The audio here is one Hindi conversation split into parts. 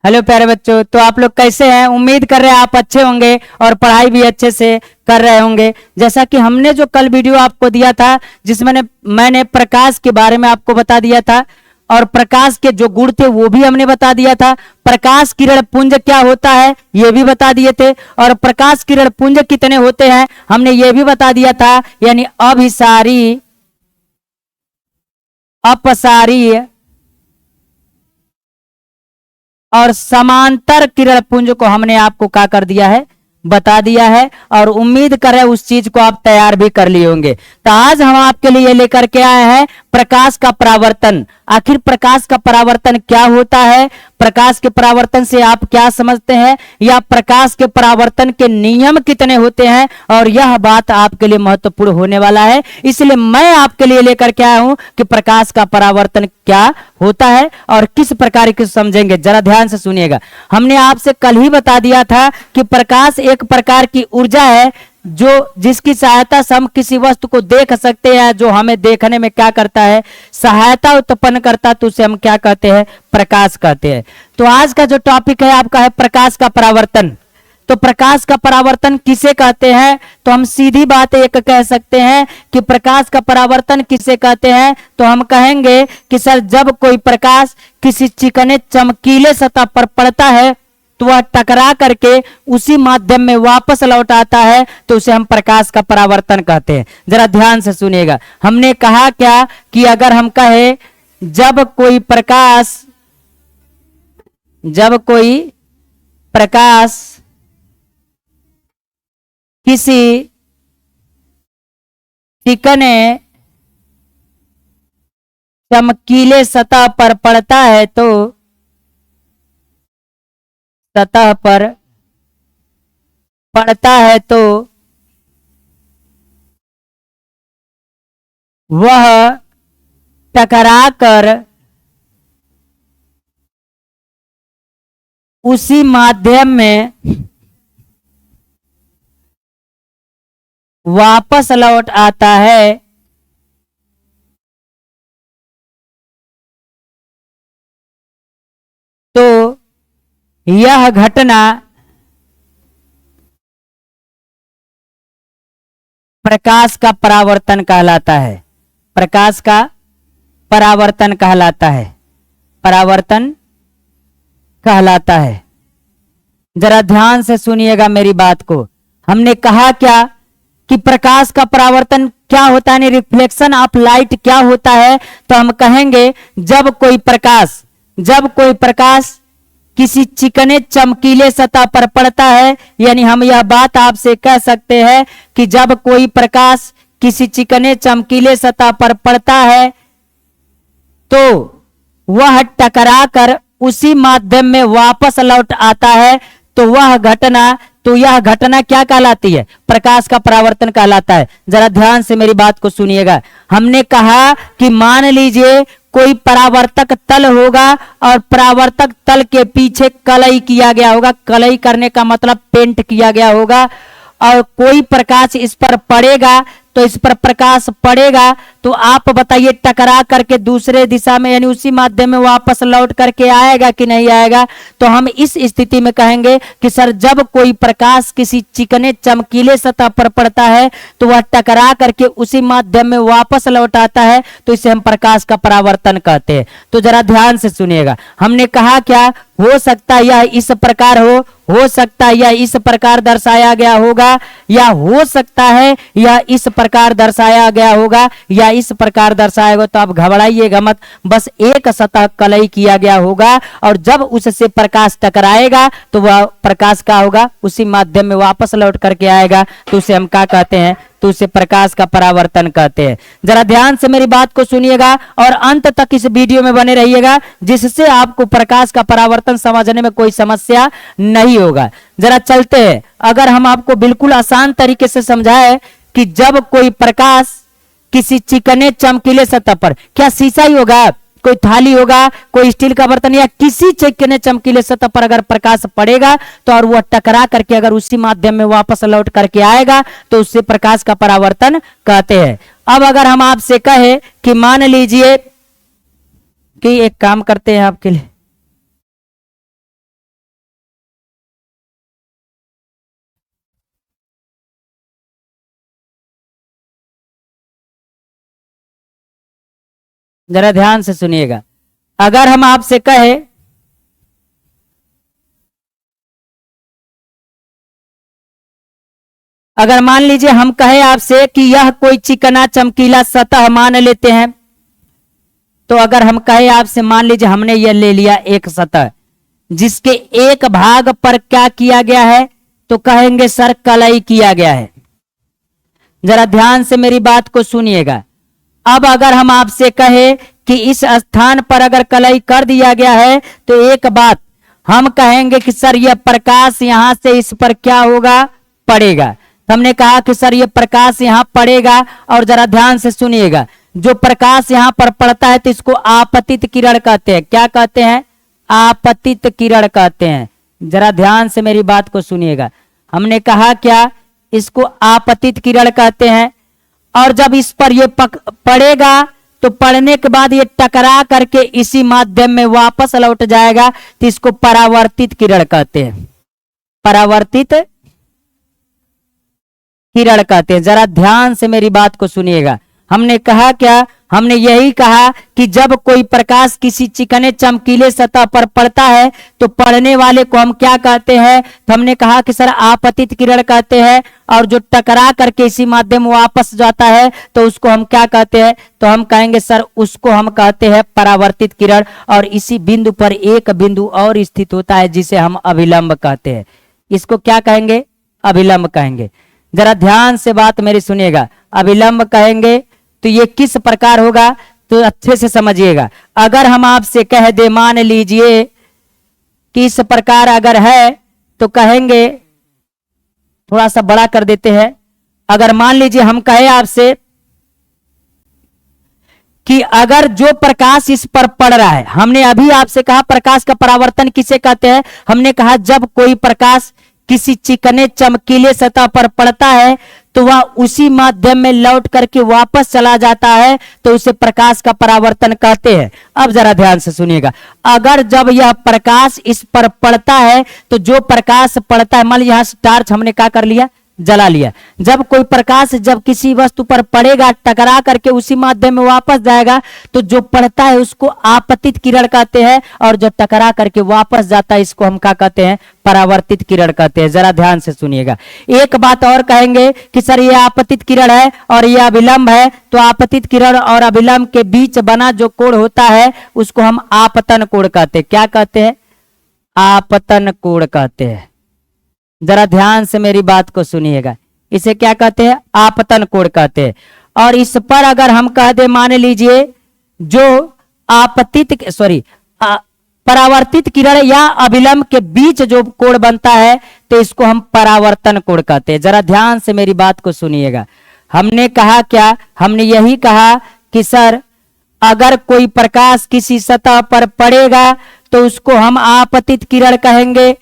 हेलो प्यारे बच्चों, तो आप लोग कैसे हैं? उम्मीद कर रहे हैं आप अच्छे होंगे और पढ़ाई भी अच्छे से कर रहे होंगे। जैसा कि हमने जो कल वीडियो आपको दिया था जिसमें मैंने प्रकाश के बारे में आपको बता दिया था और प्रकाश के जो गुण थे वो भी हमने बता दिया था। प्रकाश किरण पुंज क्या होता है ये भी बता दिए थे और प्रकाश किरण पुंज कितने होते हैं हमने ये भी बता दिया था। यानी अभिसारी, अपसारी और समांतर किरण पुंज को हमने आपको क्या कर दिया है, बता दिया है। और उम्मीद करें उस चीज को आप तैयार भी कर लिए होंगे। तो आज हम आपके लिए लेकर के आए हैं प्रकाश का परावर्तन। आखिर प्रकाश का परावर्तन क्या होता है, प्रकाश के परावर्तन से आप क्या समझते हैं, या प्रकाश के परावर्तन के नियम कितने होते हैं, और यह बात आपके लिए महत्वपूर्ण होने वाला है। इसलिए मैं आपके लिए लेकर के आया हूं कि प्रकाश का परावर्तन क्या होता है और किस प्रकार के समझेंगे। जरा ध्यान से सुनिएगा। हमने आपसे कल ही बता दिया था कि प्रकाश एक प्रकार की ऊर्जा है जो जिसकी सहायता से हम किसी वस्तु को देख सकते हैं, जो हमें देखने में क्या करता है, सहायता उत्पन्न करता, तो उसे हम क्या कहते हैं, प्रकाश कहते हैं। तो आज का जो टॉपिक है आपका है प्रकाश का परावर्तन। तो प्रकाश का परावर्तन किसे कहते हैं? तो हम सीधी बात एक कह सकते हैं कि प्रकाश का परावर्तन किसे कहते हैं, तो हम कहेंगे कि सर जब कोई प्रकाश किसी चिकने चमकीले सतह पर पड़ता है तो वह टकरा करके उसी माध्यम में वापस लौट आता है, तो उसे हम प्रकाश का परावर्तन कहते हैं। जरा ध्यान से सुनिएगा। हमने कहा क्या कि अगर हम कहे जब कोई प्रकाश किसी चिकने चमकीले सतह पर पड़ता है तो वह टकराकर उसी माध्यम में वापस लौट आता है, तो यह घटना प्रकाश का परावर्तन कहलाता है। प्रकाश का परावर्तन कहलाता है, परावर्तन कहलाता है। जरा ध्यान से सुनिएगा मेरी बात को। हमने कहा क्या कि प्रकाश का परावर्तन क्या होता है, रिफ्लेक्शन ऑफ लाइट क्या होता है, तो हम कहेंगे जब कोई प्रकाश किसी चिकने चमकीले सतह पर पड़ता है, यानी हम यह बात आपसे कह सकते हैं कि जब कोई प्रकाश किसी चिकने चमकीले सतह पर पड़ता है तो वह टकराकर उसी माध्यम में वापस लौट आता है, तो यह घटना क्या कहलाती है, प्रकाश का परावर्तन कहलाता है। जरा ध्यान से मेरी बात को सुनिएगा। हमने कहा कि मान लीजिए कोई परावर्तक तल होगा और परावर्तक तल के पीछे कलई किया गया होगा। कलई करने का मतलब पेंट किया गया होगा, और कोई प्रकाश इस पर पड़ेगा, तो इस पर प्रकाश पड़ेगा तो आप बताइए टकरा करके दूसरे दिशा में यानी उसी माध्यम में वापस लौट करके आएगा कि नहीं आएगा। तो हम इस स्थिति में कहेंगे कि सर जब कोई प्रकाश किसी चिकने चमकीले सतह पर पड़ता है तो वह टकरा करके उसी माध्यम में वापस लौट आता है, तो इसे हम प्रकाश का परावर्तन कहते हैं। तो जरा ध्यान से सुनिएगा। हमने कहा क्या, हो सकता है यह इस प्रकार हो सकता है यह इस प्रकार दर्शाया गया होगा, या हो सकता है यह इस प्रकार दर्शाया गया होगा, या इस प्रकार दर्शाएगा। तो आप घबराइएगा मत, बस एक सतह कलई किया गया होगा और जब उससे प्रकाश टकराएगा तो वह प्रकाश का होगा उसी माध्यम में वापस लौट करके आएगा, तो उसे हम क्या कहते हैं, तो उसे प्रकाश का परावर्तन कहते हैं। जरा ध्यान से मेरी बात को सुनिएगा और अंत तक इस वीडियो में बने रहिएगा, जिससे आपको प्रकाश का परावर्तन समझने में कोई समस्या नहीं होगा। जरा चलते हैं। अगर हम आपको बिल्कुल आसान तरीके से समझाएं कि जब कोई प्रकाश किसी चिकने चमकीले सतह पर, क्या शीशा ही होगा, कोई थाली होगा, कोई स्टील का बर्तन, या किसी चिकने चमकीले सतह पर अगर प्रकाश पड़ेगा तो और वह टकरा करके अगर उसी माध्यम में वापस लौट करके आएगा तो उससे प्रकाश का परावर्तन कहते हैं। अब अगर हम आपसे कहे कि मान लीजिए कि एक काम करते हैं आपके लिए, जरा ध्यान से सुनिएगा। अगर हम आपसे कहे अगर मान लीजिए हम कहे आपसे कि यह कोई चिकना चमकीला सतह मान लेते हैं, तो अगर हम कहे आपसे मान लीजिए हमने यह ले लिया एक सतह जिसके एक भाग पर क्या किया गया है, तो कहेंगे सर कलई किया गया है। जरा ध्यान से मेरी बात को सुनिएगा। अब अगर हम आपसे कहे कि इस स्थान पर अगर कलई कर दिया गया है, तो एक बात हम कहेंगे कि सर यह प्रकाश यहां से इस पर क्या होगा, पड़ेगा। तो हमने कहा कि सर यह प्रकाश यहां पड़ेगा, और जरा ध्यान से सुनिएगा, जो प्रकाश यहां पर पड़ता है तो इसको आपतित किरण कहते हैं। क्या कहते हैं? आपतित किरण कहते हैं। जरा ध्यान से मेरी बात को सुनिएगा। हमने कहा क्या, इसको आपतित किरण कहते हैं। और जब इस पर ये पड़ेगा तो पड़ने के बाद ये टकरा करके इसी माध्यम में वापस लौट जाएगा, तो इसको परावर्तित किरण कहते हैं। परावर्तित किरण कहते हैं। जरा ध्यान से मेरी बात को सुनिएगा। हमने कहा क्या, हमने यही कहा कि जब कोई प्रकाश किसी चिकने चमकीले सतह पर पड़ता है तो पड़ने वाले को हम क्या कहते हैं, तो हमने कहा कि सर आपतित किरण कहते हैं। और जो टकरा करके इसी माध्यम वापस जाता है तो उसको हम क्या कहते हैं, तो हम कहेंगे सर उसको हम कहते हैं परावर्तित किरण। और इसी बिंदु पर एक बिंदु और स्थित होता है जिसे हम अभिलंब कहते हैं। इसको क्या कहेंगे, अभिलंब कहेंगे। जरा ध्यान से बात मेरी सुनिएगा। अभिलंब कहेंगे तो ये किस प्रकार होगा, तो अच्छे से समझिएगा। अगर हम आपसे कह दे, मान लीजिए कि इस प्रकार अगर है, तो कहेंगे, थोड़ा सा बड़ा कर देते हैं। अगर मान लीजिए हम कहे आपसे कि अगर जो प्रकाश इस पर पड़ रहा है, हमने अभी आपसे कहा प्रकाश का परावर्तन किसे कहते हैं, हमने कहा जब कोई प्रकाश किसी चिकने चमकीले सतह पर पड़ता है तो वह उसी माध्यम में लौट करके वापस चला जाता है, तो उसे प्रकाश का परावर्तन कहते हैं। अब जरा ध्यान से सुनिएगा। अगर जब यह प्रकाश इस पर पड़ता है तो जो प्रकाश पड़ता है, मान लीजिए यहां टॉर्च हमने क्या कर लिया, जला लिया। जब कोई प्रकाश जब किसी वस्तु पर पड़ेगा, टकरा करके उसी माध्यम में वापस जाएगा, तो जो पड़ता है उसको आपतित किरण कहते हैं, और जो टकरा करके वापस जाता है इसको हम क्या कहते हैं, परावर्तित किरण कहते हैं। जरा ध्यान से सुनिएगा। एक बात और कहेंगे कि सर ये आपतित किरण है और ये अभिलंब है, तो आपतित किरण और अभिलंब के बीच बना जो कोण होता है उसको हम आपतन कोण कहते हैं। क्या कहते हैं? आपतन कोण कहते हैं। जरा ध्यान से मेरी बात को सुनिएगा। इसे क्या कहते हैं? आपतन कोण कहते हैं। और इस पर अगर हम कह दे, मान लीजिए जो परावर्तित किरण या अभिलंब के बीच जो कोण बनता है तो इसको हम परावर्तन कोण कहते हैं। जरा ध्यान से मेरी बात को सुनिएगा। हमने कहा क्या, हमने यही कहा कि सर अगर कोई प्रकाश किसी सतह पर पड़ेगा तो उसको हम आपतित किरण कहेंगे,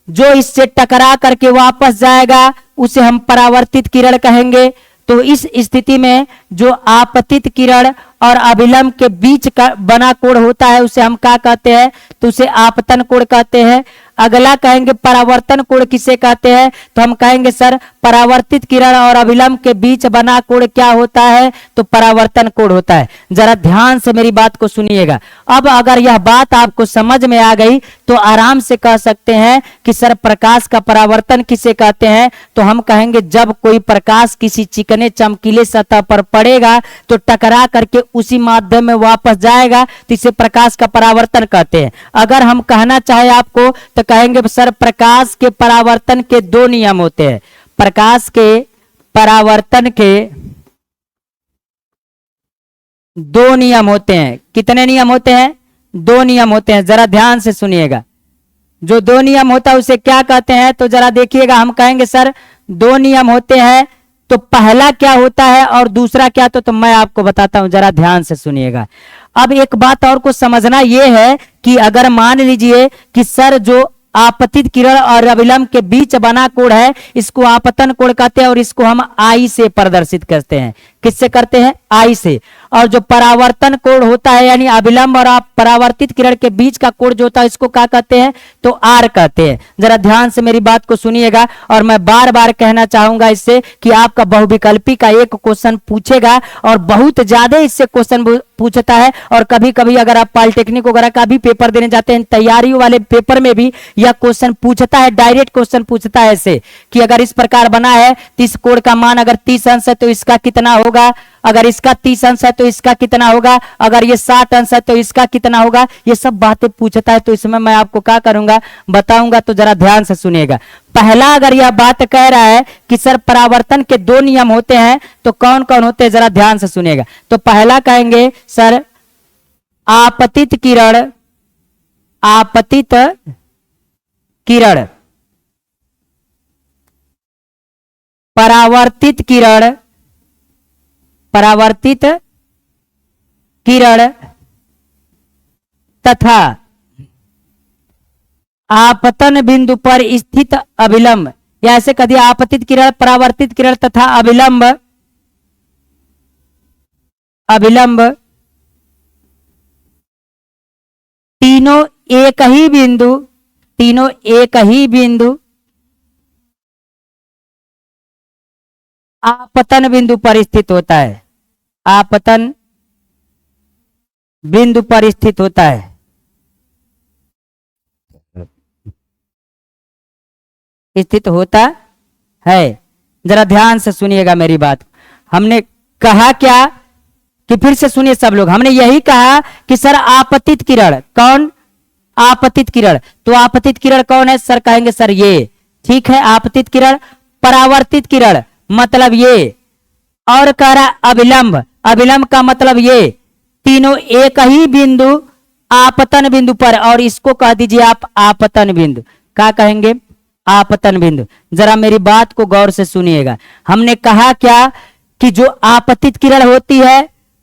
जो इससे टकरा करके वापस जाएगा उसे हम परावर्तित किरण कहेंगे। तो इस स्थिति में जो आपतित किरण और अभिलंब के बीच का बना कोण होता है उसे हम क्या कहते हैं, तो उसे आपतन कोण कहते हैं। अगला कहेंगे परावर्तन कोण किसे कहते हैं, तो हम कहेंगे सर परावर्तित किरण और अभिलंब के बीच बना कोण क्या होता है, तो परावर्तन कोण होता है। जरा ध्यान से मेरी बात को सुनिएगा। अब अगर यह बात आपको समझ में आ गई तो आराम से कह सकते हैं कि सर प्रकाश का परावर्तन किसे कहते हैं, तो हम कहेंगे जब कोई प्रकाश किसी चिकने चमकीले सतह पर पड़ेगा तो टकरा करके उसी माध्यम में वापस जाएगा, तो इसे प्रकाश का परावर्तन कहते हैं। अगर हम कहना चाहे आपको तो कहेंगे सर प्रकाश के परावर्तन के दो नियम होते हैं। प्रकाश के परावर्तन के दो नियम होते हैं। कितने नियम होते हैं? दो नियम होते हैं। जरा ध्यान से सुनिएगा। जो दो नियम होता है उसे क्या कहते हैं, तो जरा देखिएगा। हम कहेंगे सर दो नियम होते हैं, तो पहला क्या होता है और दूसरा क्या, तो मैं आपको बताता हूं। जरा ध्यान से सुनिएगा। अब एक बात और को समझना यह है कि अगर मान लीजिए कि सर जो आपतित किरण और अभिलंब के बीच बना कोण है इसको आपतन कोण कहते हैं और इसको हम आई से प्रदर्शित करते हैं। किससे करते हैं? आई से। और जो परावर्तन कोण होता है यानी अभिलंब और परावर्तित किरण के बीच का कोण जो होता है इसको क्या कहते हैं? तो आर कहते हैं। जरा ध्यान से मेरी बात को सुनिएगा और मैं बार बार कहना चाहूंगा इससे कि आपका बहुविकल्पी का एक क्वेश्चन पूछेगा और बहुत ज्यादा इससे क्वेश्चन पूछता है। और कभी कभी अगर आप पॉलिटेक्निक वगैरह का भी पेपर देने जाते हैं, तैयारी वाले पेपर में भी यह क्वेश्चन पूछता है, डायरेक्ट क्वेश्चन पूछता है ऐसे कि अगर इस प्रकार बना है 30 कोण का मान अगर 30 अंश है तो इसका कितना होगा, अगर इसका 30 अंश है तो इसका कितना होगा, अगर ये 60 अंश है तो इसका कितना होगा, ये सब बातें पूछता है। तो इसमें मैं आपको क्या करूंगा बताऊंगा, तो जरा ध्यान से सुनिएगा। पहला अगर यह बात कह रहा है कि सर परावर्तन के 2 नियम होते हैं तो कौन कौन होते हैं, जरा ध्यान से सुनिएगा। तो पहला कहेंगे सर आपतित किरण, आपतित किरण, परावर्तित किरण, परावर्तित किरण तथा आपतन बिंदु पर स्थित अभिलंब, या ऐसे कभी आपतित किरण, परावर्तित किरण तथा अभिलंब, अभिलंब तीनों एक ही बिंदु, तीनों एक ही बिंदु आपतन बिंदु पर स्थित होता है, आपतन बिंदु पर स्थित होता है। स्थित होता है। जरा ध्यान से सुनिएगा मेरी बात। हमने कहा क्या कि फिर से सुनिए सब लोग, हमने यही कहा कि सर आपतित किरण, कौन? आपतित किरण। तो आपतित किरण कौन है सर? कहेंगे सर ये, ठीक है आपतित किरण। परावर्तित किरण मतलब ये, और कह रहा अभिलंब, अभिलंब का मतलब ये, तीनों एक ही बिंदु आपतन बिंदु पर, और इसको कह दीजिए आप आपतन बिंदु। क्या कहेंगे? आपतन बिंदु। जरा मेरी बात को गौर से सुनिएगा। हमने कहा क्या कि जो आपतित किरण होती है,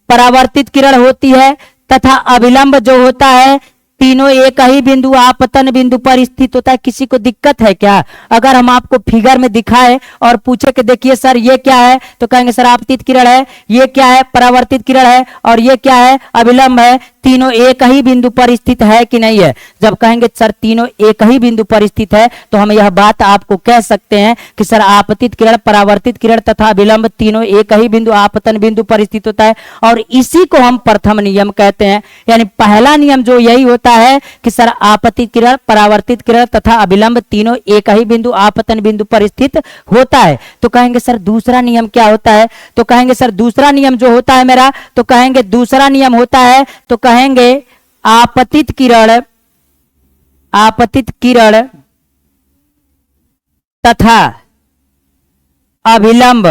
परावर्तित किरण होती है तथा अभिलंब जो होता है, तीनों एक ही बिंदु आपतन बिंदु पर स्थित होता है। किसी को दिक्कत है क्या? अगर हम आपको फिगर में दिखाए और पूछे कि देखिए सर ये क्या है, तो कहेंगे सर आपतित किरण है, ये क्या है? परावर्तित किरण है, और ये क्या है? अभिलंब है। तीनों एक ही बिंदु पर स्थित है कि नहीं है? जब कहेंगे सर तीनों एक ही बिंदु पर स्थित है तो हम यह बात आपको कह सकते हैं कि सर आपतित किरण, परावर्तित किरण तथा अभिलंब तीनों एक ही बिंदु आपतन बिंदु पर स्थित होता है। और इसी को हम प्रथम नियम कहते हैं। यानी पहला नियम जो यही होता है कि सर आपतित किरण, परावर्तित किरण तथा अभिलंब तीनों एक ही बिंदु आपतन बिंदु पर स्थित होता है। तो कहेंगे सर दूसरा नियम क्या होता है? तो कहेंगे सर दूसरा नियम जो होता है मेरा, तो कहेंगे दूसरा नियम होता है, तो कहेंगे आपतित किरण, आपतित किरण तथा अभिलंब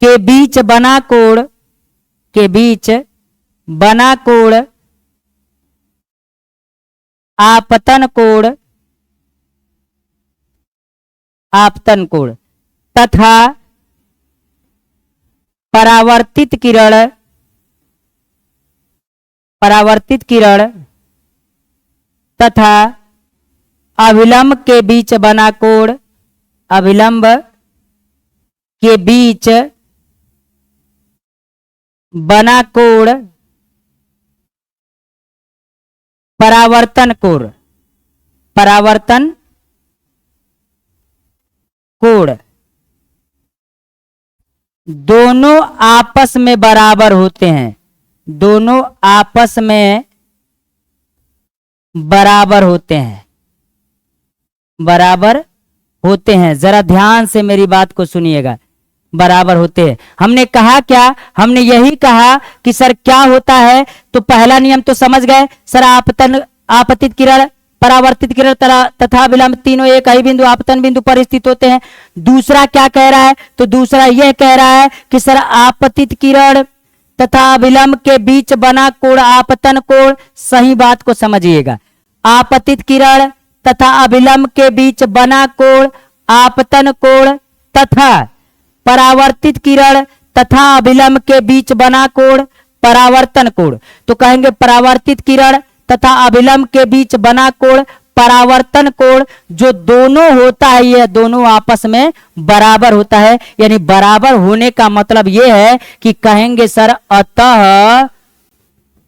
के बीच बना कोण, के बीच बना कोण आपतन कोण, आपतन कोण तथा परावर्तित किरण, परावर्तित किरण तथा अभिलंब के बीच बना कोण, अभिलंब के बीच बना कोण परावर्तन कोण, परावर्तन कोण दोनों आपस में बराबर होते हैं, दोनों आपस में बराबर होते हैं, बराबर होते हैं। जरा ध्यान से मेरी बात को सुनिएगा, बराबर होते हैं। हमने कहा क्या? हमने यही कहा कि सर क्या होता है, तो पहला नियम तो समझ गए सर, आपतन, आपतित किरण, परावर्तित किरण तथा अभिलंब तीनों एक ही बिंदु आपतन बिंदु पर स्थित होते हैं। दूसरा क्या कह रहा है? तो दूसरा यह कह रहा है कि सर आपतित किरण तथा अभिलंब के बीच बना कोण आपतन कोण। सही बात को समझिएगा, आपतित किरण तथा अभिलंब के बीच बना कोण आपतन कोण तथा परावर्तित किरण तथा अभिलंब के बीच बना कोण परावर्तन कोण। तो कहेंगे परावर्तित किरण तथा अभिलंब के बीच बना कोण परावर्तन कोण जो दोनों होता है यह दोनों आपस में बराबर होता है। यानी बराबर होने का मतलब यह है कि कहेंगे सर अतः,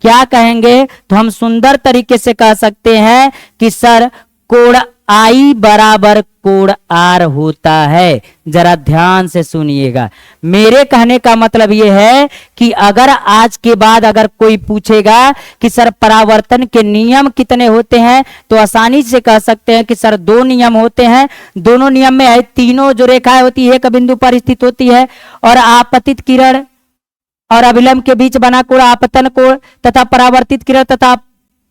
क्या कहेंगे तो हम सुंदर तरीके से कह सकते हैं कि सर कोण आई बराबर कोण आर होता है। जरा ध्यान से सुनिएगा, मेरे कहने का मतलब यह है कि अगर आज के बाद अगर कोई पूछेगा कि सर परावर्तन के नियम कितने होते हैं, तो आसानी से कह सकते हैं कि सर 2 नियम होते हैं। दोनों नियम में है तीनों जो रेखाएं होती है एक बिंदु पर स्थित होती है, और आपतित किरण और अभिलंब के बीच बना कोण आपतन कोण तथा परावर्तित किरण तथा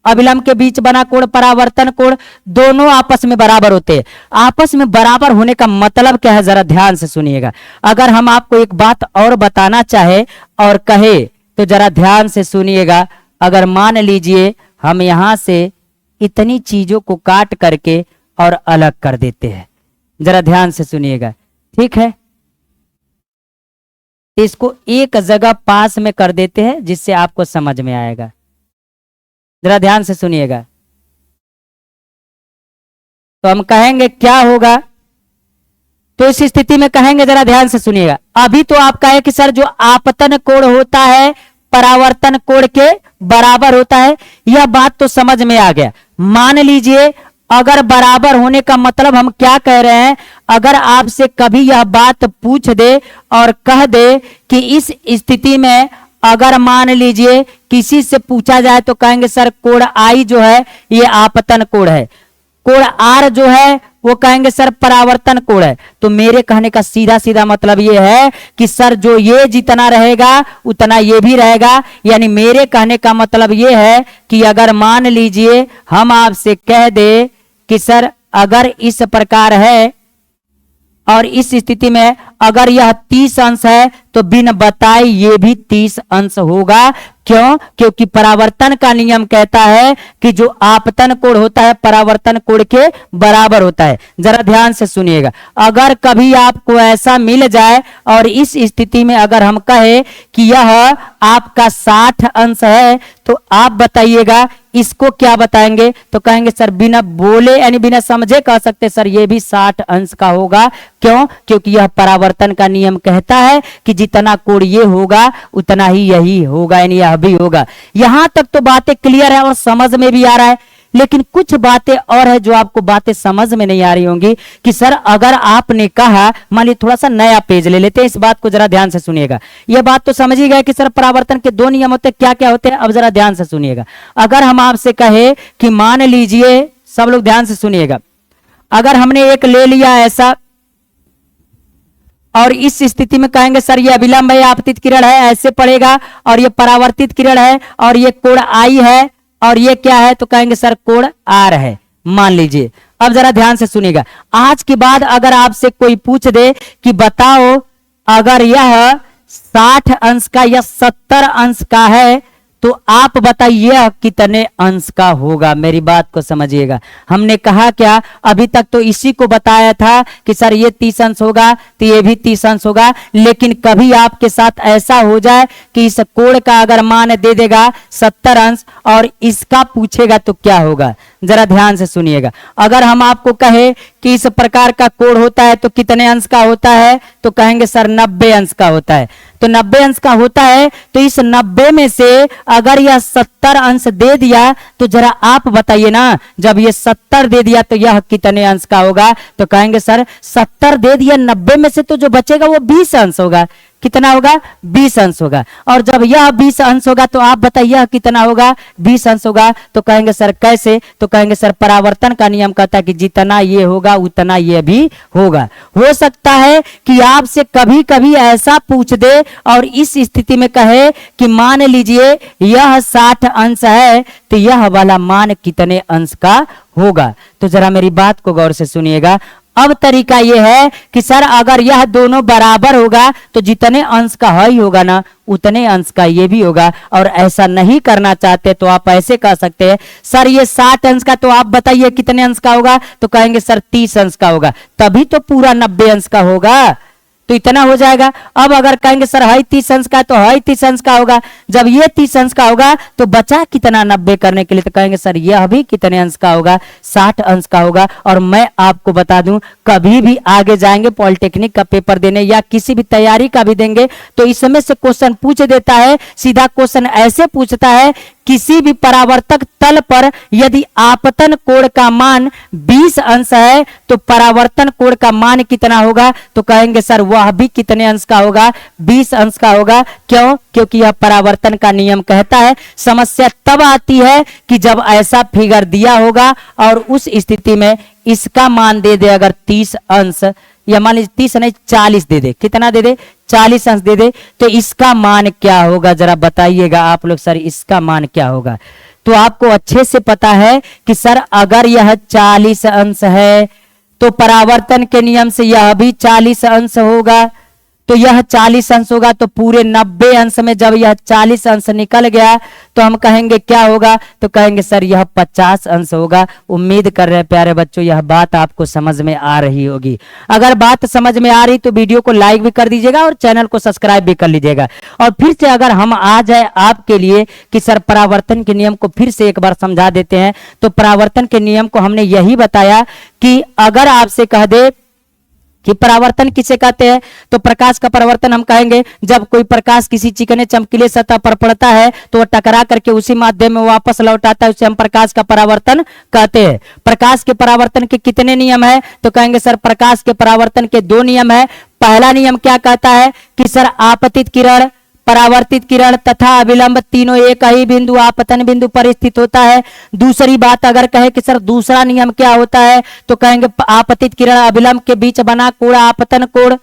अभिलंब के बीच बना कोण परावर्तन कोण दोनों आपस में बराबर होते हैं। आपस में बराबर होने का मतलब क्या है, जरा ध्यान से सुनिएगा। अगर हम आपको एक बात और बताना चाहे और कहे तो जरा ध्यान से सुनिएगा। अगर मान लीजिए हम यहां से इतनी चीजों को काट करके और अलग कर देते हैं, जरा ध्यान से सुनिएगा, ठीक है। इसको एक जगह पास में कर देते हैं जिससे आपको समझ में आएगा। जरा ध्यान से सुनिएगा। तो हम कहेंगे क्या होगा, तो इस स्थिति में कहेंगे, जरा ध्यान से सुनिएगा। अभी तो आप कहे कि सर जो आपतन कोण होता है परावर्तन कोण के बराबर होता है, यह बात तो समझ में आ गया। मान लीजिए अगर बराबर होने का मतलब हम क्या कह रहे हैं, अगर आपसे कभी यह बात पूछ दे और कह दे कि इस स्थिति में अगर मान लीजिए किसी से पूछा जाए तो कहेंगे सर कोण आई जो है ये आपतन कोण है, कोण आर जो है वो कहेंगे सर परावर्तन कोण है। तो मेरे कहने का सीधा सीधा मतलब ये है कि सर जो ये जितना रहेगा उतना ये भी रहेगा। यानी मेरे कहने का मतलब ये है कि अगर मान लीजिए हम आपसे कह दे कि सर अगर इस प्रकार है और इस स्थिति में अगर यह 30 अंश है तो बिन बताए ये भी 30 अंश होगा। क्यों? क्योंकि परावर्तन का नियम कहता है कि जो आपतन कोण होता है परावर्तन कोण के बराबर होता है। जरा ध्यान से सुनिएगा, अगर कभी आपको ऐसा मिल जाए और इस स्थिति में अगर हम कहे कि यह आपका 60 अंश है तो आप बताइएगा इसको क्या बताएंगे, तो कहेंगे सर बिना बोले यानी बिना समझे कह सकते सर ये भी 60 अंश का होगा। क्यों? क्योंकि यह परावर्तन का नियम कहता है कि जितना कोण ये होगा उतना ही यही होगा, यानी यह भी होगा। यहां तक तो बातें क्लियर है और समझ में भी आ रहा है, लेकिन कुछ बातें और है जो आपको बातें समझ में नहीं आ रही होंगी कि सर अगर आपने कहा, मान लीजिए थोड़ा सा नया पेज ले लेते हैं, इस बात को जरा ध्यान से सुनिएगा। यह बात तो समझ ही गए कि सर परावर्तन के 2 नियम होते हैं, क्या क्या होते हैं। अब जरा ध्यान से सुनिएगा, अगर हम आपसे कहे कि मान लीजिए, सब लोग ध्यान से सुनिएगा, अगर हमने एक ले लिया ऐसा और इस स्थिति में कहेंगे सर ये अभिलंब है, आपतित किरण है, ऐसे पड़ेगा, और ये परावर्तित किरण है और ये कोण आई है और ये क्या है, तो कहेंगे सर कोण आर है, मान लीजिए। अब जरा ध्यान से सुनिएगा, आज के बाद अगर आपसे कोई पूछ दे कि बताओ अगर यह 60 अंश का या 70 अंश का है तो आप बताइए कितने अंश का होगा। मेरी बात को समझिएगा, हमने कहा क्या, अभी तक तो इसी को बताया था कि सर ये 30 अंश होगा तो ये भी 30 अंश होगा। लेकिन कभी आपके साथ ऐसा हो जाए कि इस कोण का अगर मान दे देगा 70 अंश और इसका पूछेगा तो क्या होगा, जरा ध्यान से सुनिएगा। अगर हम आपको कहे कि इस प्रकार का कोण होता है तो कितने अंश का होता है, तो कहेंगे सर 90 अंश का होता है। तो 90 अंश का होता है तो इस 90 में से अगर यह 70 अंश दे दिया तो जरा आप बताइए ना, जब ये 70 दे दिया तो यह कितने अंश का होगा, तो कहेंगे सर 70 दे दिया, 90 में से तो जो बचेगा वो 20 अंश होगा। कितना होगा? 20 अंश होगा। और जब यह 20 अंश होगा तो आप बताइए यह कितना होगा? 20 अंश होगा। तो कहेंगे सर कैसे, तो कहेंगे सर परावर्तन का नियम कहता है कि जितना ये होगा उतना ये भी होगा। हो सकता है कि आपसे कभी कभी ऐसा पूछ दे और इस स्थिति में कहे कि मान लीजिए यह 60 अंश है तो यह वाला मान कितने अंश का होगा। तो जरा मेरी बात को गौर से सुनिएगा। अब तरीका यह है कि सर अगर यह दोनों बराबर होगा तो जितने अंश का ही होगा ना उतने अंश का ये भी होगा। और ऐसा नहीं करना चाहते तो आप ऐसे कह सकते हैं सर ये 60 अंश का, तो आप बताइए कितने अंश का होगा, तो कहेंगे सर 30 अंश का होगा, तभी तो पूरा 90 अंश का होगा। तो इतना हो जाएगा। अब अगर कहेंगे सर है 30 अंश का, तो है 30 अंश का होगा। जब ये 30 अंश का होगा तो बचा कितना 90 करने के लिए, तो कहेंगे सर यह भी कितने अंश का होगा, 60 अंश का होगा। और मैं आपको बता दूं, कभी भी आगे जाएंगे पॉलिटेक्निक का पेपर देने या किसी भी तैयारी का भी देंगे, तो इसमें से क्वेश्चन पूछ देता है। सीधा क्वेश्चन ऐसे पूछता है, किसी भी परावर्तक तल पर यदि आपतन कोण का मान 20 अंश है तो परावर्तन कोण का मान कितना होगा, तो कहेंगे सर वह भी कितने अंश का होगा, 20 अंश का होगा। क्यों? क्योंकि यह परावर्तन का नियम कहता है। समस्या तब आती है कि जब ऐसा फिगर दिया होगा और उस स्थिति में इसका मान दे दे अगर 30 अंश, या मान लीजिए 30 नहीं 40 दे दे, कितना दे दे, 40 अंश दे दे, तो इसका मान क्या होगा जरा बताइएगा आप लोग, सर इसका मान क्या होगा। तो आपको अच्छे से पता है कि सर अगर यह 40 अंश है तो परावर्तन के नियम से यह भी 40 अंश होगा, तो यह 40 अंश होगा। तो पूरे 90 अंश में जब यह 40 अंश निकल गया तो हम कहेंगे क्या होगा, तो कहेंगे सर यह 50 अंश होगा। उम्मीद कर रहे हैं प्यारे बच्चों यह बात आपको समझ में आ रही होगी। अगर बात समझ में आ रही तो वीडियो को लाइक भी कर दीजिएगा और चैनल को सब्सक्राइब भी कर लीजिएगा। और फिर से अगर हम आ जाए आपके लिए कि सर परावर्तन के नियम को फिर से एक बार समझा देते हैं, तो परावर्तन के नियम को हमने यही बताया कि अगर आपसे कह दे कि परावर्तन किसे कहते हैं, तो प्रकाश का परावर्तन हम कहेंगे जब कोई प्रकाश किसी चिकने चमकीले सतह पर पड़ता है तो वह टकरा करके उसी माध्यम में वापस लौट आता है, उसे हम प्रकाश का परावर्तन कहते हैं। प्रकाश के परावर्तन के कितने नियम है, तो कहेंगे सर प्रकाश के परावर्तन के 2 नियम है। पहला नियम क्या कहता है कि सर आपतित किरण, परावर्तित किरण तथा अविलंब तीनों एक ही बिंदु आपतन बिंदु पर स्थित होता है। दूसरी बात अगर कहे कि सर दूसरा नियम क्या होता है, तो कहेंगे आपतित किरण अविलंब के बीच बना कोण आपतन कोण,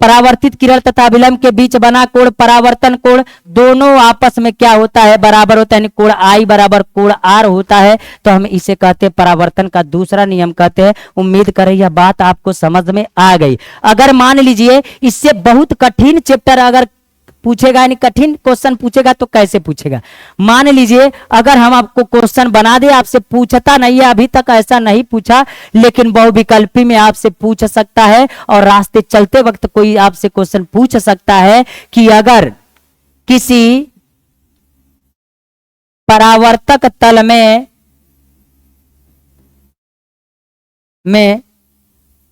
परावर्तित किरण तथा अविलंब के बीच बना कोण परावर्तन कोण, दोनों आपस में क्या होता है, बराबर होता है, कोण आई बराबर कोण आर होता है। तो हम इसे कहते हैं परावर्तन का दूसरा नियम कहते हैं। उम्मीद करें यह बात आपको समझ में आ गई। अगर मान लीजिए इससे बहुत कठिन चैप्टर अगर पूछेगा, यानी कठिन क्वेश्चन पूछेगा, तो कैसे पूछेगा। मान लीजिए अगर हम आपको क्वेश्चन बना दे, आपसे पूछता नहीं है, अभी तक ऐसा नहीं पूछा, लेकिन बहुविकल्पी में आपसे पूछ सकता है और रास्ते चलते वक्त कोई आपसे क्वेश्चन पूछ सकता है कि अगर किसी परावर्तक तल में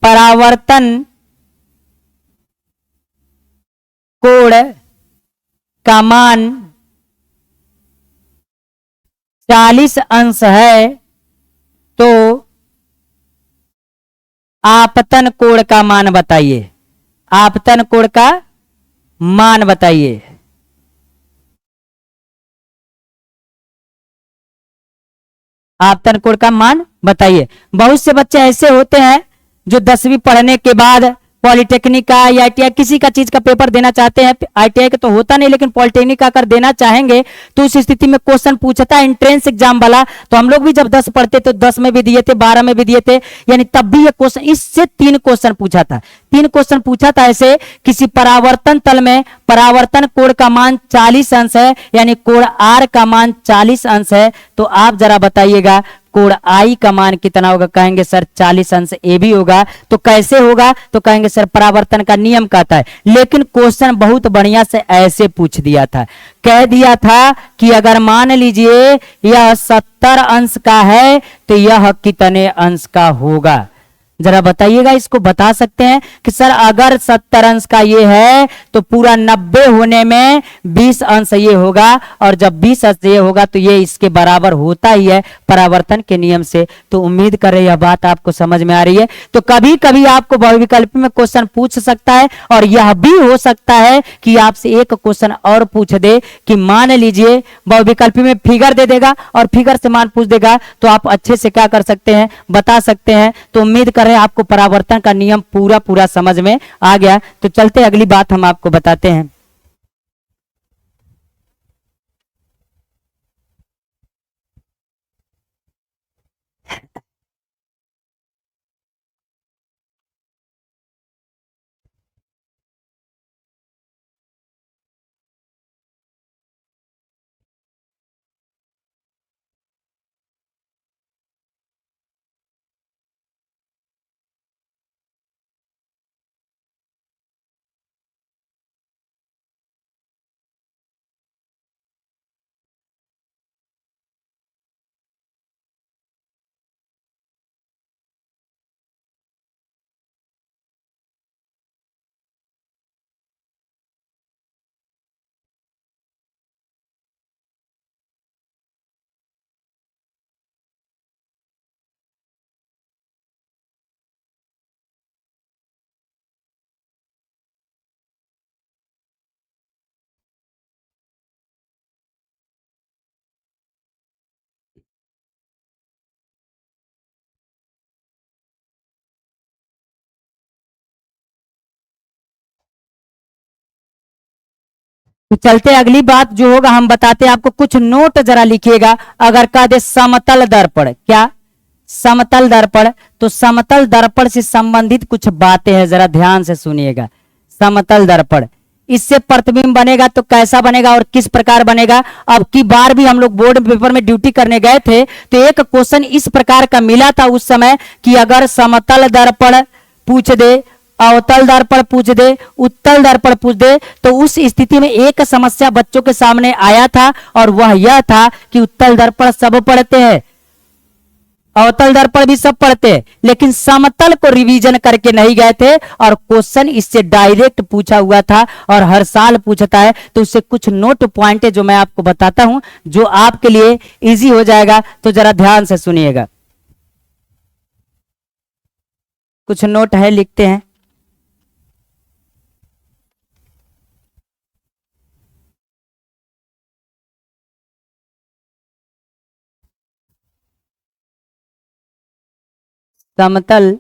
परावर्तन कोण का मान 40 अंश है तो आपतन कोण का मान बताइए, आपतन कोण का मान बताइए। आपतन कोण का मान बताइए। बहुत से बच्चे ऐसे होते हैं जो 10वीं पढ़ने के बाद पॉलिटेक्निक का या आईटीआई किसी का चीज का पेपर देना चाहते हैं। आईटीआई का तो होता नहीं, लेकिन पॉलिटेक्निक का अगर देना चाहेंगे तो उस स्थिति में क्वेश्चन पूछता है एंट्रेंस एग्जाम वाला। तो हम लोग भी जब 10 पढ़ते तो 10 में भी दिए थे, 12 में भी दिए थे, यानी तब भी ये क्वेश्चन, इससे 3 क्वेश्चन पूछा था। 3 क्वेश्चन पूछा था ऐसे, किसी परावर्तन तल में परावर्तन कोण का मान 40 अंश है, यानी कोण आर का मान 40 अंश है, तो आप जरा बताइएगा कोण आई का मान कितना होगा। कहेंगे सर 40 अंश ए भी होगा। तो कैसे होगा, तो कहेंगे सर परावर्तन का नियम कहता है। लेकिन क्वेश्चन बहुत बढ़िया से ऐसे पूछ दिया था, कह दिया था कि अगर मान लीजिए यह 70 अंश का है तो यह कितने अंश का होगा, जरा बताइएगा। इसको बता सकते हैं कि सर अगर 70 अंश का ये है तो पूरा 90 होने में 20 अंश ये होगा, और जब 20 अंश ये होगा तो ये इसके बराबर होता ही है परावर्तन के नियम से। तो उम्मीद कर रहे यह बात आपको समझ में आ रही है। तो कभी कभी आपको बहुविकल्प में क्वेश्चन पूछ सकता है, और यह भी हो सकता है कि आपसे एक क्वेश्चन और पूछ दे कि मान लीजिए बहुविकल्प में फिगर दे देगा और फिगर से मान पूछ देगा, तो आप अच्छे से क्या कर सकते हैं, बता सकते हैं। तो उम्मीद कर आपको परावर्तन का नियम पूरा पूरा समझ में आ गया। तो चलते अगली बात हम आपको बताते हैं। तो चलते अगली बात जो होगा हम बताते हैं आपको, कुछ नोट जरा लिखिएगा। अगर कह दे समतल दर्पण, क्या समतल दर्पण, तो समतल दर्पण से संबंधित कुछ बातें हैं, जरा ध्यान से सुनिएगा। समतल दर्पण, इससे प्रतिबिंब बनेगा तो कैसा बनेगा और किस प्रकार बनेगा। अब की बार भी हम लोग बोर्ड पेपर में ड्यूटी करने गए थे तो एक क्वेश्चन इस प्रकार का मिला था उस समय कि अगर समतल दर्पण पूछ दे, अवतल दर्पण पूछ दे, उत्तल दर्पण पूछ दे, तो उस स्थिति में एक समस्या बच्चों के सामने आया था और वह यह था कि उत्तल दर्पण सब पढ़ते हैं, अवतल दर्पण भी सब पढ़ते हैं, लेकिन समतल को रिवीजन करके नहीं गए थे और क्वेश्चन इससे डायरेक्ट पूछा हुआ था और हर साल पूछता है। तो उससे कुछ नोट पॉइंट है जो मैं आपको बताता हूं, जो आपके लिए इजी हो जाएगा, तो जरा ध्यान से सुनिएगा। कुछ नोट है, लिखते हैं। समतल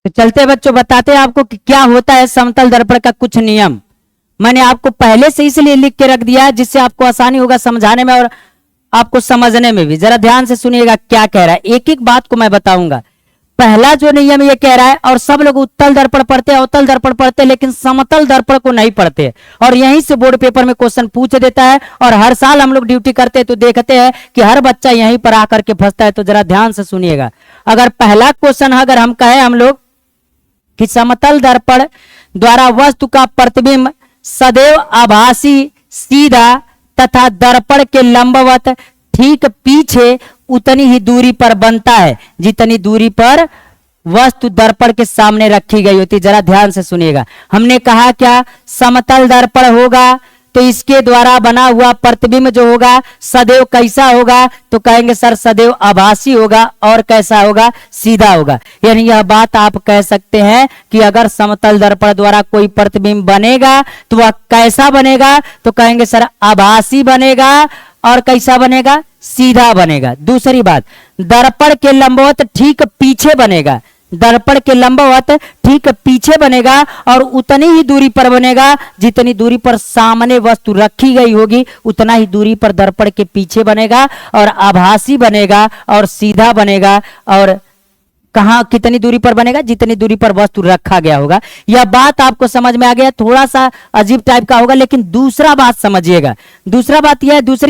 तो चलते बच्चों बताते हैं आपको कि क्या होता है समतल दर्पण का कुछ नियम। मैंने आपको पहले से इसलिए लिख के रख दिया है जिससे आपको आसानी होगा समझाने में और आपको समझने में भी। जरा ध्यान से सुनिएगा क्या कह रहा है, एक एक बात को मैं बताऊंगा। पहला जो नियम ये कह रहा है, और सब लोग उत्तल दर्पण पढ़ते हैं, अवतल दर्पण पढ़ते हैं, लेकिन समतल दर्पण को नहीं पढ़ते, और यहीं से बोर्ड पेपर में क्वेश्चन पूछ देता है। और हर साल हम लोग ड्यूटी करते हैं तो देखते हैं कि हर बच्चा यहीं पर आकर के फंसता है। तो जरा ध्यान से सुनिएगा। अगर पहला क्वेश्चन अगर हम कहें हम लोग कि समतल दर्पण द्वारा वस्तु का प्रतिबिंब सदैव आभासी, सीधा तथा दर्पण के लंबवत ठीक पीछे उतनी ही दूरी पर बनता है जितनी दूरी पर वस्तु दर्पण के सामने रखी गई होती। जरा ध्यान से सुनिएगा। हमने कहा क्या समतल दर्पण होगा तो इसके द्वारा बना हुआ प्रतिबिंब जो होगा सदैव कैसा होगा, तो कहेंगे सर सदैव आभासी होगा। और कैसा होगा, सीधा होगा। यानी यह बात आप कह सकते हैं कि अगर समतल दर्पण द्वारा कोई प्रतिबिंब बनेगा तो वह कैसा बनेगा, तो कहेंगे सर आभासी बनेगा। और कैसा बनेगा, सीधा बनेगा। दूसरी बात, दर्पण के लंबवत ठीक पीछे बनेगा। दर्पण के लंबवत ठीक पीछे बनेगा और उतनी ही दूरी पर बनेगा जितनी दूरी पर सामने वस्तु रखी गई होगी, उतना ही दूरी पर दर्पण के पीछे बनेगा। और आभासी बनेगा और सीधा बनेगा। और कहां कितनी दूरी पर बनेगा, जितनी दूरी पर वस्तु रखा गया होगा। यह बात आपको समझ में आ गया। थोड़ा सा अजीब टाइप का होगा, लेकिन दूसरा बात समझिएगा। दूसरी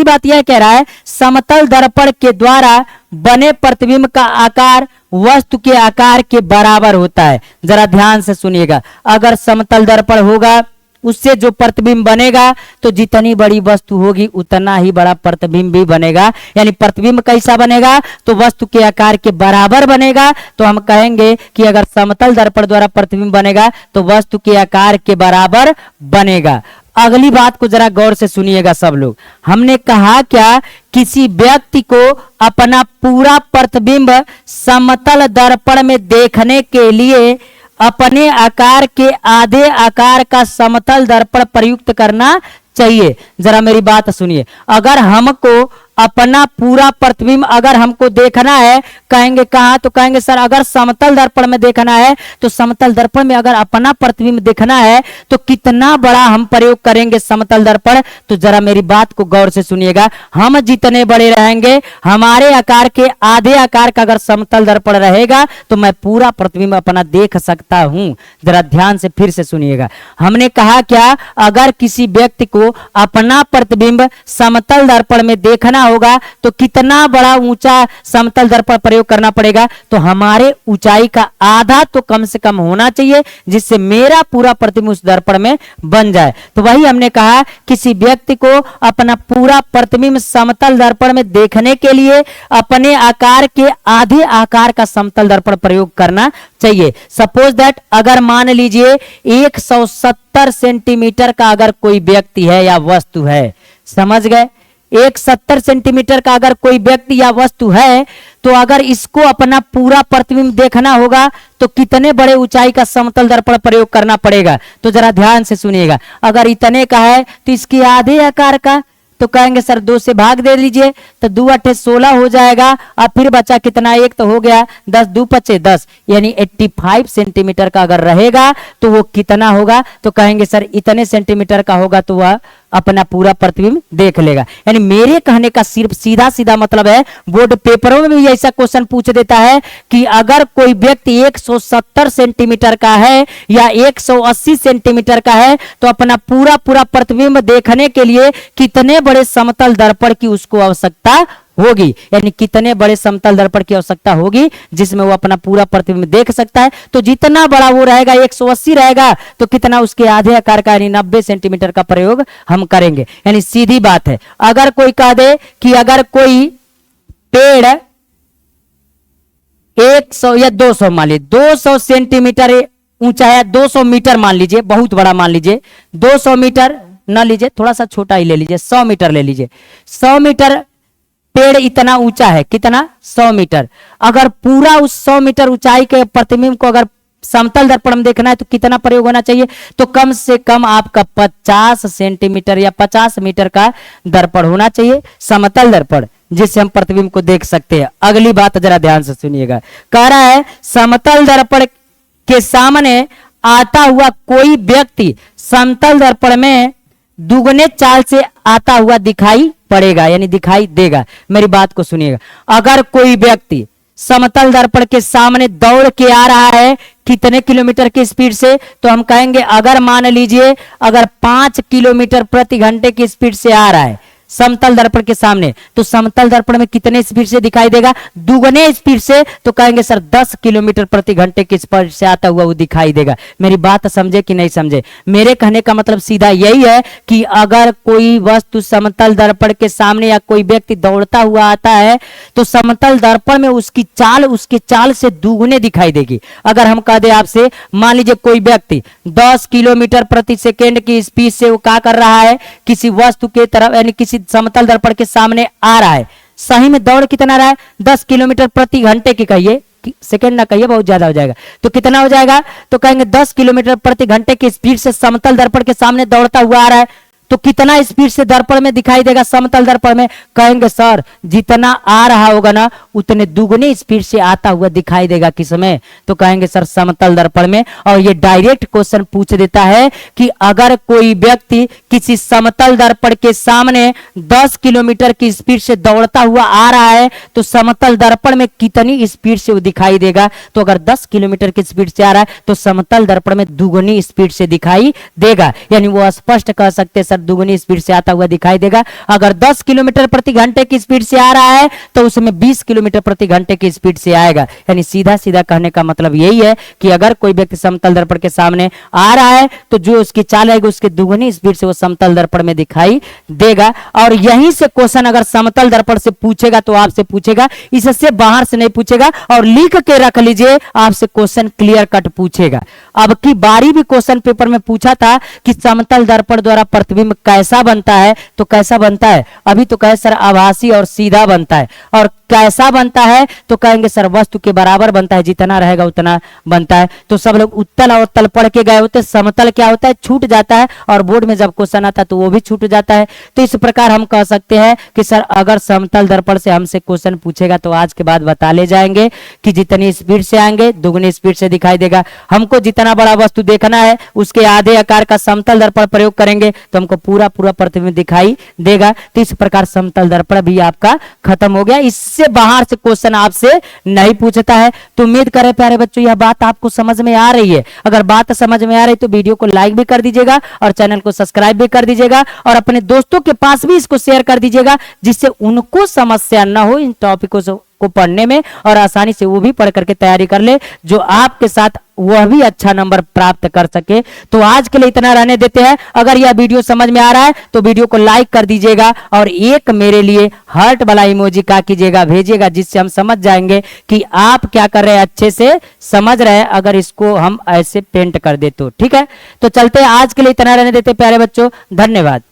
बात यह कह रहा है समतल दर्पण के द्वारा बने प्रतिबिंब का आकार वस्तु के आकार के बराबर होता है। जरा ध्यान से सुनिएगा। अगर समतल दर्पण होगा उससे जो प्रतिबिंब बनेगा तो जितनी बड़ी वस्तु होगी उतना ही बड़ा प्रतिबिंब भी बनेगा। यानी प्रतिबिंब कैसा बनेगा, तो वस्तु के आकार के बराबर बनेगा। तो हम कहेंगे कि अगर समतल दर्पण द्वारा प्रतिबिंब बनेगा तो वस्तु के आकार के बराबर बनेगा। अगली बात को जरा गौर से सुनिएगा सब लोग। हमने कहा क्या, किसी व्यक्ति को अपना पूरा प्रतिबिंब समतल दर्पण में देखने के लिए अपने आकार के आधे आकार का समतल दर्पण प्रयुक्त करना चाहिए। जरा मेरी बात सुनिए। अगर हमको अपना पूरा प्रतिबिंब अगर हमको देखना है, कहेंगे कहाँ, तो कहेंगे सर अगर समतल दर्पण में देखना है तो समतल दर्पण में अगर अपना प्रतिबिंब देखना है तो कितना बड़ा हम प्रयोग करेंगे समतल दर्पण। तो जरा मेरी बात को गौर से सुनिएगा। हम जितने बड़े रहेंगे, हमारे आकार के आधे आकार का अगर समतल दर्पण रहेगा तो मैं पूरा प्रतिबिंब अपना देख सकता हूं। जरा ध्यान से फिर से सुनिएगा। हमने कहा क्या, अगर किसी व्यक्ति को अपना प्रतिबिंब समतल दर्पण में देखना होगा तो कितना बड़ा ऊंचा समतल दर्पण प्रयोग करना पड़ेगा, तो हमारे ऊंचाई का आधा तो कम से कम होना चाहिए जिससे मेरा पूरा प्रतिबिंब उस दर्पण में बन जाए। तो वही हमने कहा, किसी व्यक्ति को अपना पूरा प्रतिबिंब समतल दर्पण में देखने के लिए अपने आकार के आधे आकार का समतल दर्पण प्रयोग करना चाहिए। सपोज दैट अगर मान लीजिए 170 सेंटीमीटर का अगर कोई व्यक्ति है या वस्तु है, समझ गए, 170 सेंटीमीटर का अगर कोई व्यक्ति या वस्तु है, तो अगर इसको अपना पूरा प्रतिबिंब देखना होगा तो कितने बड़े ऊंचाई का समतल दर्पण प्रयोग करना पड़ेगा। तो जरा ध्यान से सुनिएगा। अगर इतने का है तो इसके आधे आकार का, तो कहेंगे सर 2 से भाग दे लीजिए, तो 2 8 16 हो जाएगा। अब फिर बचा कितना, एक तो हो गया, 10 2 5 10, यानी 85 सेंटीमीटर का अगर रहेगा तो वो कितना होगा, तो कहेंगे सर इतने सेंटीमीटर का होगा तो वह अपना पूरा प्रतिबिंब देख लेगा। यानी मेरे कहने का सिर्फ सीधा सीधा मतलब है, बोर्ड पेपरों में भी ऐसा क्वेश्चन पूछ देता है कि अगर कोई व्यक्ति 170 सेंटीमीटर का है या 180 सेंटीमीटर का है तो अपना पूरा प्रतिबिंब देखने के लिए कितने बड़े समतल दर्पण की उसको आवश्यकता होगी। यानी कितने बड़े समतल दर्पण की आवश्यकता होगी जिसमें वो अपना पूरा प्रतिबिंब देख सकता है। तो जितना बड़ा वो रहेगा, 180 रहेगा, तो कितना उसके आधे आकार का यानी 90 सेंटीमीटर का प्रयोग हम करेंगे। यानी सीधी बात है। अगर कोई कह दे कि अगर कोई पेड़ 100 या 200 मान लीजिए 200 सेंटीमीटर ऊंचा है, 200 मीटर मान लीजिए, बहुत बड़ा मान लीजिए, 200 मीटर ना लीजिए, थोड़ा सा छोटा ही ले लीजिए, 100 मीटर ले लीजिए। 100 मीटर पेड़ इतना ऊंचा है, कितना, 100 मीटर। अगर पूरा उस 100 मीटर ऊंचाई के प्रतिबिंब को अगर समतल दर्पण में देखना है तो कितना प्रयोग होना चाहिए, तो कम से कम आपका 50 सेंटीमीटर या 50 मीटर का दर्पण होना चाहिए, समतल दर्पण, जिससे हम प्रतिबिंब को देख सकते हैं। अगली बात जरा ध्यान से सुनिएगा। कह रहा है समतल दर्पण के सामने आता हुआ कोई व्यक्ति समतल दर्पण में दुगने चाल से आता हुआ दिखाई पड़ेगा यानी दिखाई देगा। मेरी बात को सुनिएगा, अगर कोई व्यक्ति समतल दर्पण के सामने दौड़ के आ रहा है कितने किलोमीटर की स्पीड से, तो हम कहेंगे अगर मान लीजिए अगर 5 किलोमीटर प्रति घंटे की स्पीड से आ रहा है समतल दर्पण के सामने, तो समतल दर्पण में कितने स्पीड से दिखाई देगा, दुगने स्पीड से, तो कहेंगे सर 10 किलोमीटर प्रति घंटे की स्पीड से आता हुआ वो दिखाई देगा। मेरी बात समझे कि नहीं समझे? मेरे कहने का मतलब सीधा यही है कि अगर कोई वस्तु समतल दर्पण के सामने या कोई व्यक्ति दौड़ता हुआ आता है तो समतल दर्पण में उसकी चाल उसके चाल से दुगने दिखाई देगी। अगर हम कह दे आपसे, मान लीजिए कोई व्यक्ति 10 किलोमीटर प्रति सेकेंड की स्पीड से वो क्या कर रहा है, किसी वस्तु के तरफ यानी किसी समतल दर्पण के सामने आ रहा है, सही में दौड़ कितना रहा है, 10 किलोमीटर प्रति घंटे की, कहिए सेकंड ना कहिए, बहुत ज्यादा हो जाएगा, तो कितना हो जाएगा, तो कहेंगे 10 किलोमीटर प्रति घंटे की स्पीड से समतल दर्पण के सामने दौड़ता हुआ आ रहा है, तो कितना स्पीड से दर्पण में दिखाई देगा समतल दर्पण में, कहेंगे सर जितना आ रहा होगा ना उतने दुगने स्पीड से आता हुआ दिखाई देगा किसमें, तो कहेंगे सर समतल दर्पण में। और ये डायरेक्ट क्वेश्चन पूछ देता है कि अगर कोई व्यक्ति किसी समतल दर्पण के सामने 10 किलोमीटर की स्पीड से दौड़ता हुआ आ रहा है तो समतल दर्पण में कितनी स्पीड से वो दिखाई देगा, तो अगर 10 किलोमीटर की स्पीड से आ रहा है तो समतल दर्पण में दुगनी स्पीड से दिखाई देगा, यानी वो स्पष्ट कह सकते सर दुगनी स्पीड से आता हुआ दिखाई देगा। अगर 10 किलोमीटर प्रति घंटे की स्पीड से आ रहा है तो उसमें 20 किलोमीटर प्रति घंटे की स्पीड से आएगा। यानी सीधा सीधा कहने का मतलब यही है कि अगर कोई व्यक्ति समतल दर्पण के सामने आ रहा है तो जो उसकी चाल आएगी उसके दुगनी स्पीड से वो समतल दर्पण में दिखाई देगा। और यहीं से क्वेश्चन अगर समतल दर्पण से पूछेगा तो आपसे पूछेगा, इससे बाहर से नहीं पूछेगा। और लिख के रख लीजिए, आपसे क्वेश्चन क्लियर कट पूछेगा। अब की बारी भी क्वेश्चन पेपर में पूछा था कि समतल दर्पण द्वारा प्रतिबिंब कैसा बनता है, तो कैसा बनता है, अभी तो कहे सर आभासी और सीधा बनता है। और कैसा बनता है तो कहेंगे सर वस्तु के बराबर बनता है, जितना रहेगा उतना बनता है। तो सब लोग उत्तल और तल पढ़ के गए होते, समतल क्या होता है छूट जाता है, और बोर्ड में जब क्वेश्चन आता है तो वो भी छूट जाता है। तो इस प्रकार हम कह सकते हैं कि सर अगर समतल दर्पण से हमसे क्वेश्चन पूछेगा तो आज के बाद बता ले जाएंगे कि जितनी स्पीड से आएंगे दुगनी स्पीड से दिखाई देगा। हमको जितना बड़ा वस्तु देखना है उसके आधे आकार का समतल दर्पण प्रयोग करेंगे तो हमको पूरा पूरा प्रतिबिंब दिखाई देगा। तो इस प्रकार समतल दर्पण भी आपका खत्म हो गया। इससे बाहर से क्वेश्चन आपसे नहीं पूछता है। तो उम्मीद करें प्यारे बच्चों यह बात आपको समझ में आ रही है। अगर बात समझ में आ रही तो वीडियो को लाइक भी कर दीजिएगा और चैनल को सब्सक्राइब भी कर दीजिएगा और अपने दोस्तों के पास भी इसको शेयर कर दीजिएगा, जिससे उनको समस्या ना हो इन टॉपिकों को पढ़ने में और आसानी से वो भी पढ़ करके तैयारी कर ले, जो आपके साथ वह भी अच्छा नंबर प्राप्त कर सके। तो आज के लिए इतना रहने देते हैं। अगर यह वीडियो समझ में आ रहा है तो वीडियो को लाइक कर दीजिएगा और एक मेरे लिए हार्ट वाला इमोजी का कीजिएगा, भेजिएगा, जिससे हम समझ जाएंगे कि आप क्या कर रहे हैं, अच्छे से समझ रहे हैं। अगर इसको हम ऐसे पेंट कर दे तो ठीक है। तो चलते हैं, आज के लिए इतना रहने देते प्यारे बच्चों, धन्यवाद।